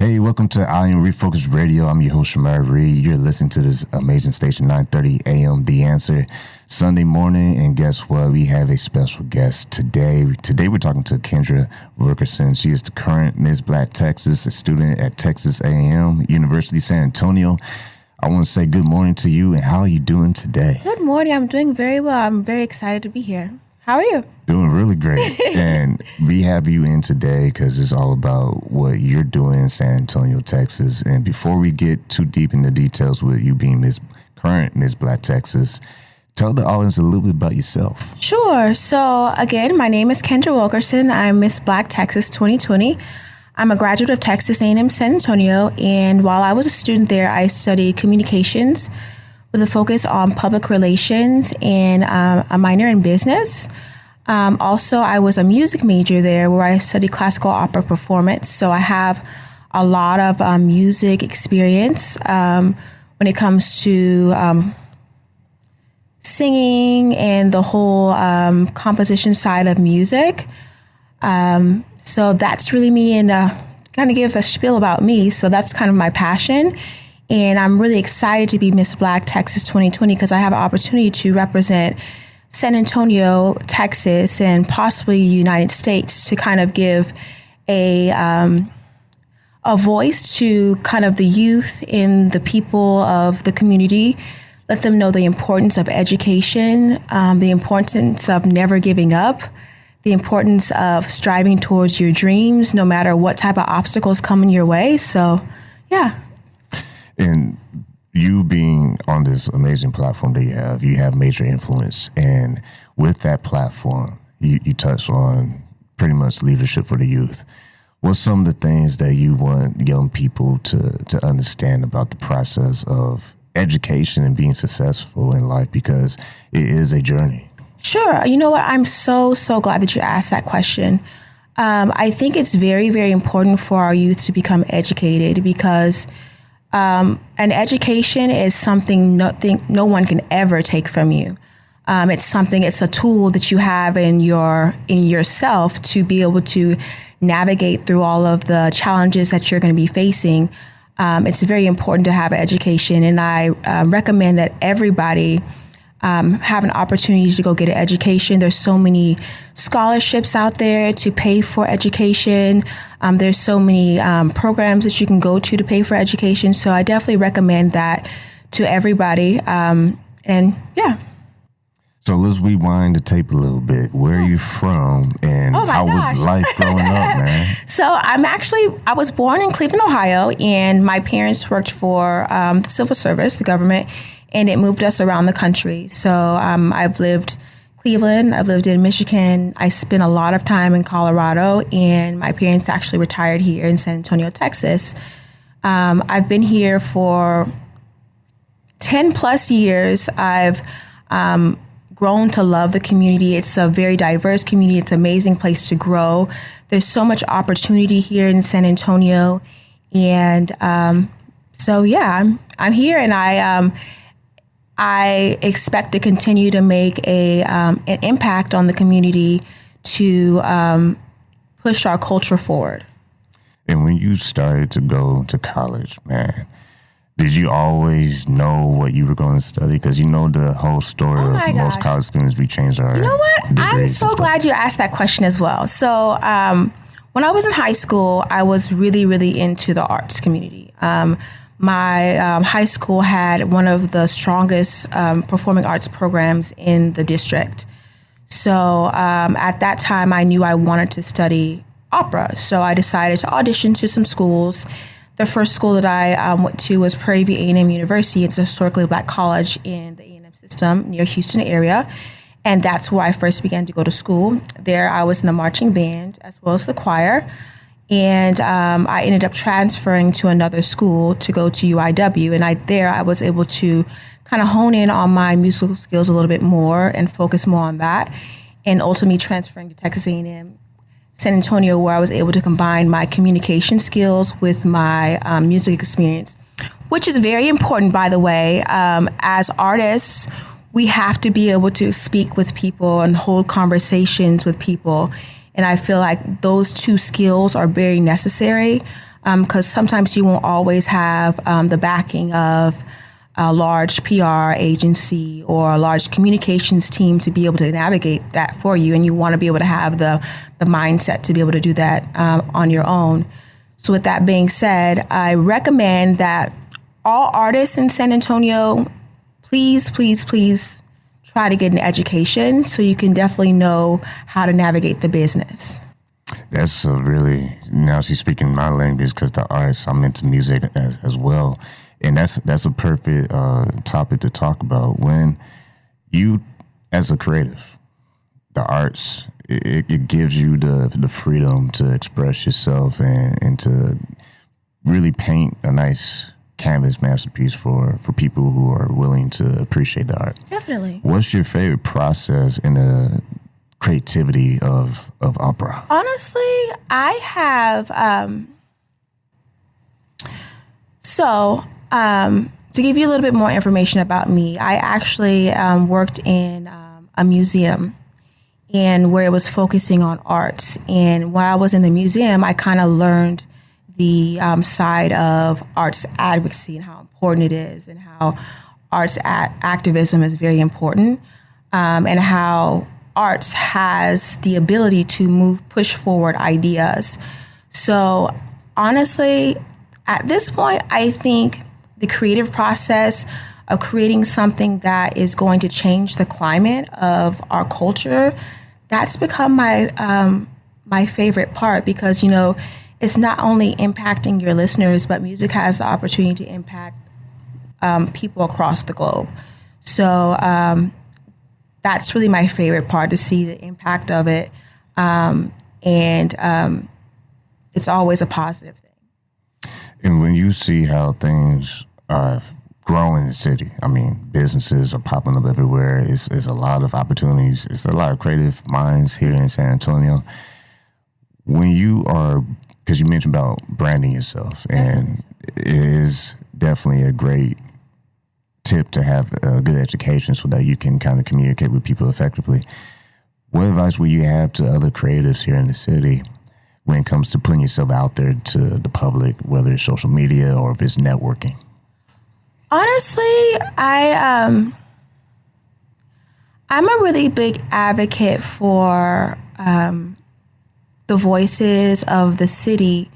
Hey, welcome to I Am Refocused Radio. I'm your host, Shemaiah Reed. You're listening to this amazing station, 9:30 a.m. The Answer, Sunday morning. And guess what? We have a special guest today. Today, we're talking to Kendra Wilkerson. She is the current Miss Black Texas, a student at Texas A&M University, San Antonio. I want to say good morning to you, and how are you doing today? Good morning. I'm doing very well. I'm very excited to be here. How are you? Doing really great. And we have you in today because it's all about what you're doing in San Antonio, Texas. And before we get too deep into details with you being current Miss Black Texas, tell the audience a little bit about yourself. Sure. So again, my name is Kendra Wilkerson. I'm Miss Black Texas 2020. I'm a graduate of Texas A&M San Antonio. And while I was a student there, I studied communications with a focus on public relations and a minor in business. Also, I was a music major there where I studied classical opera performance. So I have a lot of music experience when it comes to singing and the whole composition side of music. So that's really me, and kind of give a spiel about me. So that's kind of my passion. And I'm really excited to be Miss Black Texas 2020 because I have an opportunity to represent San Antonio, Texas, and possibly the United States to kind of give a voice to kind of the youth and the people of the community. Let them know the importance of education, the importance of never giving up, the importance of striving towards your dreams, no matter what type of obstacles come in your way. So, yeah. And you being on this amazing platform that you have major influence. And with that platform, you touch on pretty much leadership for the youth. What's some of the things that you want young people to understand about the process of education and being successful in life? Because it is a journey. Sure. You know what? I'm so glad that you asked that question. I think it's very, very important for our youth to become educated because an education is something no one can ever take from you. It's a tool that you have in yourself to be able to navigate through all of the challenges that you're going to be facing. It's very important to have an education, and I recommend that everybody have an opportunity to go get an education. There's so many scholarships out there to pay for education. There's so many programs that you can go to pay for education. So I definitely recommend that to everybody. And yeah. So let's rewind the tape a little bit. Where are you from, and how was life growing up, man? So I was born in Cleveland, Ohio, and my parents worked for the civil service, the government, and it moved us around the country. So I've lived Cleveland, I've lived in Michigan, I spent a lot of time in Colorado, and my parents actually retired here in San Antonio, Texas. I've been here for 10 plus years. I've grown to love the community. It's a very diverse community. It's an amazing place to grow. There's so much opportunity here in San Antonio. And so, yeah, I'm here, and I expect to continue to make an impact on the community to push our culture forward. And when you started to go to college, man, did you always know what you were going to study? Because you know the whole story of most college students, we changed our You know what? I'm so glad you asked that question as well. So when I was in high school, I was really, really into the arts community. My high school had one of the strongest performing arts programs in the district. So at that time, I knew I wanted to study opera. So I decided to audition to some schools. The first school that I went to was Prairie View A&M University. It's a historically black college in the A&M system near Houston area. And that's where I first began to go to school. There I was in the marching band as well as the choir. And I ended up transferring to another school to go to UIW. And I was able to kind of hone in on my musical skills a little bit more and focus more on that. And ultimately transferring to Texas A&M San Antonio, where I was able to combine my communication skills with my music experience, which is very important, by the way. As artists, we have to be able to speak with people and hold conversations with people. And I feel like those two skills are very necessary because sometimes you won't always have the backing of a large PR agency or a large communications team to be able to navigate that for you, and you want to be able to have the mindset to be able to do that on your own. So with that being said, I recommend that all artists in San Antonio, please try to get an education so you can definitely know how to navigate the business. That's a really, now she's speaking my language because the arts, I'm into music as well. And that's a perfect topic to talk about. When you, as a creative, the arts, it gives you the freedom to express yourself and to really paint a nice canvas masterpiece for people who are willing to appreciate the art. Definitely. What's your favorite process in the creativity of opera? Honestly, I have to give you a little bit more information about me, I actually worked in a museum, and where it was focusing on arts. And while I was in the museum, I kind of learned the side of arts advocacy and how important it is, and how arts activism is very important, and how arts has the ability to push forward ideas. So honestly, at this point, I think the creative process of creating something that is going to change the climate of our culture, that's become my favorite part, because, you know, it's not only impacting your listeners, but music has the opportunity to impact people across the globe. So that's really my favorite part, to see the impact of it. And it's always a positive thing. And when you see how things grow in the city, I mean, businesses are popping up everywhere. There's a lot of opportunities. It's a lot of creative minds here in San Antonio. When you are, because you mentioned about branding yourself, and it is definitely a great tip to have a good education so that you can kind of communicate with people effectively. What advice would you have to other creatives here in the city when it comes to putting yourself out there to the public, whether it's social media or if it's networking? Honestly, I'm a really big advocate for the voices of the city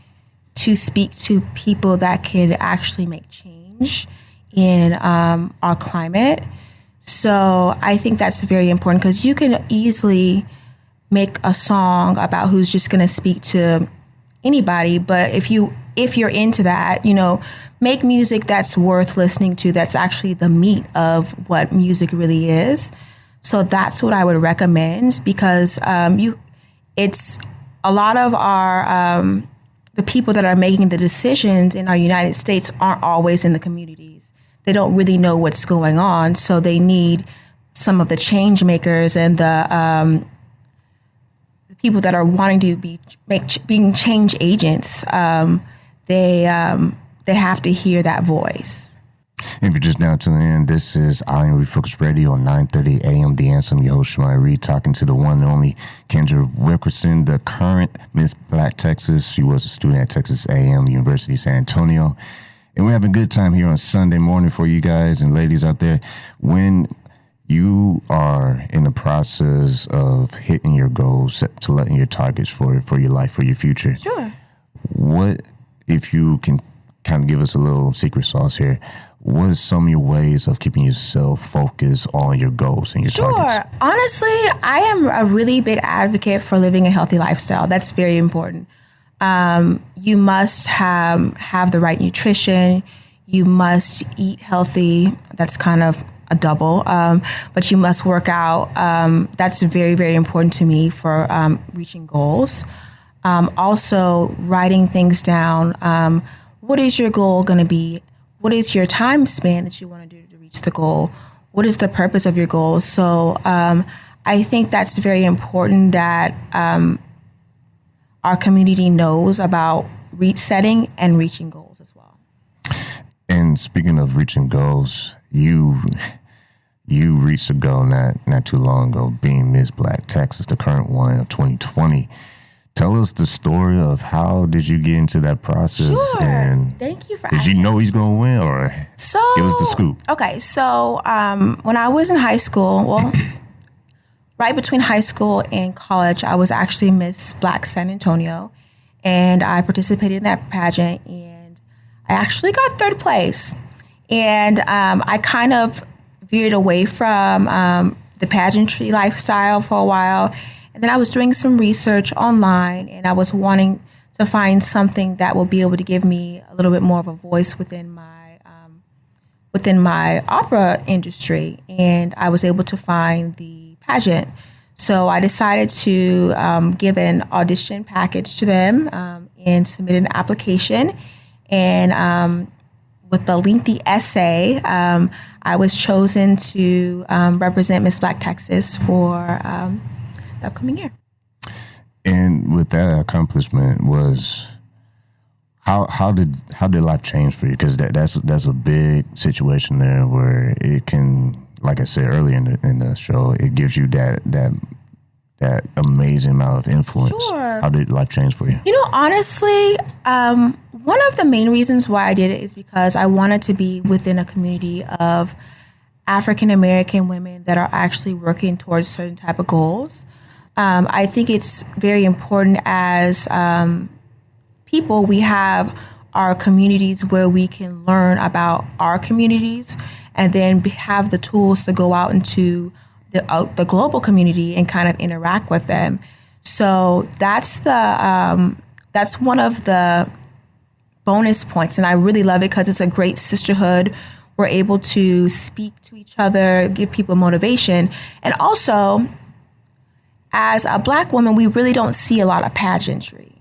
to speak to people that can actually make change in our climate. So I think that's very important, because you can easily make a song about who's just going to speak to anybody. But if you're into that, you know, make music that's worth listening to, that's actually the meat of what music really is. So that's what I would recommend, because it's a lot of our the people that are making the decisions in our United States aren't always in the communities. They don't really know what's going on, so they need some of the change makers and the people that are wanting to being change agents. They have to hear that voice. If you're just now tuning in, this is I Am Refocused Radio on 9:30 a.m. The Answer. I'm your host, Shemaiah Reed, talking to the one and only Kendra Wilkerson, the current Miss Black Texas. She was a student at Texas A&M University, San Antonio. And we're having a good time here on Sunday morning for you guys and ladies out there. When you are in the process of hitting your goals, selecting your targets for your life, for your future. Sure. What, if you can kind of give us a little secret sauce here, what are some of your ways of keeping yourself focused on your goals and your targets? Sure. Honestly, I am a really big advocate for living a healthy lifestyle. That's very important. You must have the right nutrition. You must eat healthy. That's kind of a double. But you must work out. That's very, very important to me for reaching goals. Also, writing things down. What is your goal going to be? What is your time span that you want to do to reach the goal? What is the purpose of your goal? So I think that's very important that our community knows about setting and reaching goals as well. And speaking of reaching goals, you reached a goal not too long ago, being Miss Black Texas, the current one of 2020. Tell us the story of how did you get into that process? Sure. And thank you for did asking. you know he's going to win, or give us the scoop? Okay, so when I was in high school, well, right between high school and college, I was actually Miss Black San Antonio, and I participated in that pageant, and I actually got third place. And I kind of veered away from the pageantry lifestyle for a while. And then I was doing some research online, and I was wanting to find something that will be able to give me a little bit more of a voice within my opera industry. And I was able to find the pageant. So I decided to give an audition package to them and submit an application. And with the lengthy essay, I was chosen to represent Miss Black Texas for the upcoming year. And with that accomplishment, was how did life change for you? Because that's a big situation there where it can, like I said earlier in the show, it gives you that amazing amount of influence. Sure. How did life change for you? You know, honestly, one of the main reasons why I did it is because I wanted to be within a community of African American women that are actually working towards certain type of goals. I think it's very important as people, we have our communities where we can learn about our communities and then have the tools to go out into the global community and kind of interact with them. So that's one of the bonus points, and I really love it because it's a great sisterhood. We're able to speak to each other, give people motivation, and also, as a Black woman, we really don't see a lot of pageantry.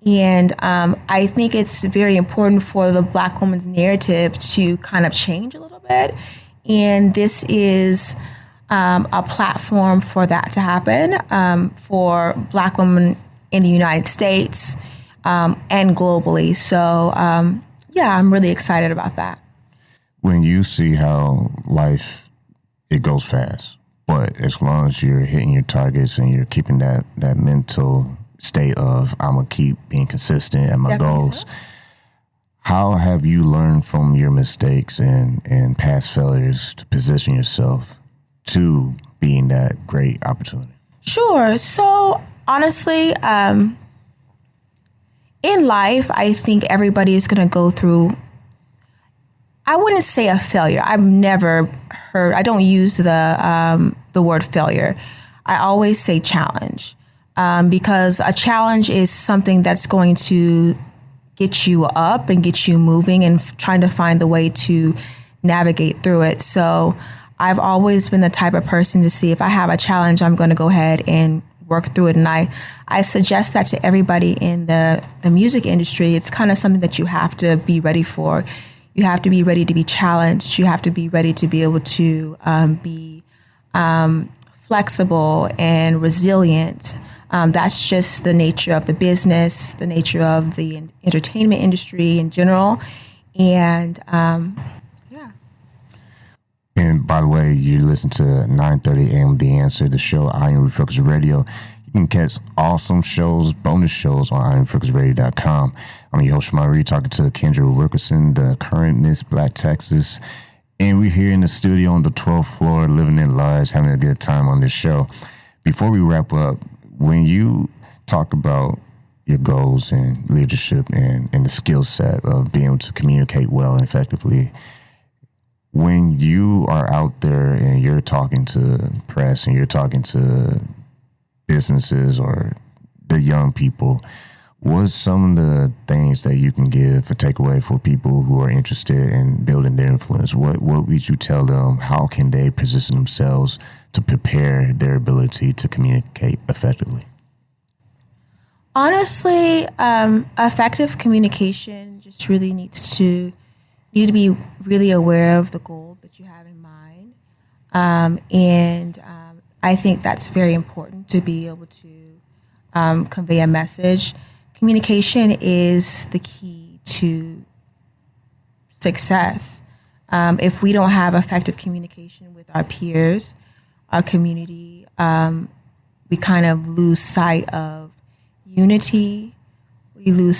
And I think it's very important for the Black woman's narrative to kind of change a little bit. And this is a platform for that to happen for Black women in the United States and globally. So, yeah, I'm really excited about that. When you see how life, it goes fast, but as long as you're hitting your targets and you're keeping that mental state of, I'm going to keep being consistent at my Definitely goals. so. How have you learned from your mistakes and past failures to position yourself to being that great opportunity? Sure. So honestly, in life, I think everybody is going to go through, I wouldn't say a failure. I've never heard, I don't use the word failure. I always say challenge because a challenge is something that's going to get you up and get you moving and trying to find the way to navigate through it. So I've always been the type of person to see if I have a challenge, I'm going to go ahead and work through it. And I suggest that to everybody in the music industry. It's kind of something that you have to be ready for. You have to be ready to be challenged. You have to be ready to be able to be flexible and resilient. That's just the nature of the business, the nature of the entertainment industry in general. And yeah. And by the way, you listen to 9:30 a.m. The Answer, the show I Am Refocused Radio. You can catch awesome shows, bonus shows on IamRefocusedRadio.com. I'm your host, Shemaiah Reed, talking to Kendra Wilkerson, the current Miss Black Texas. And we're here in the studio on the 12th floor, living in large, having a good time on this show. Before we wrap up, when you talk about your goals and leadership and the skill set of being able to communicate well and effectively, when you are out there and you're talking to press and you're talking to businesses or the young people, what's some of the things that you can give a takeaway for people who are interested in building their influence? What would you tell them? How can they position themselves to prepare their ability to communicate effectively? Honestly, effective communication just really needs to be really aware of the goal that you have in mind. And I think that's very important to be able to convey a message. Communication is the key to success. If we don't have effective communication with our peers, our community, we kind of lose sight of unity, we lose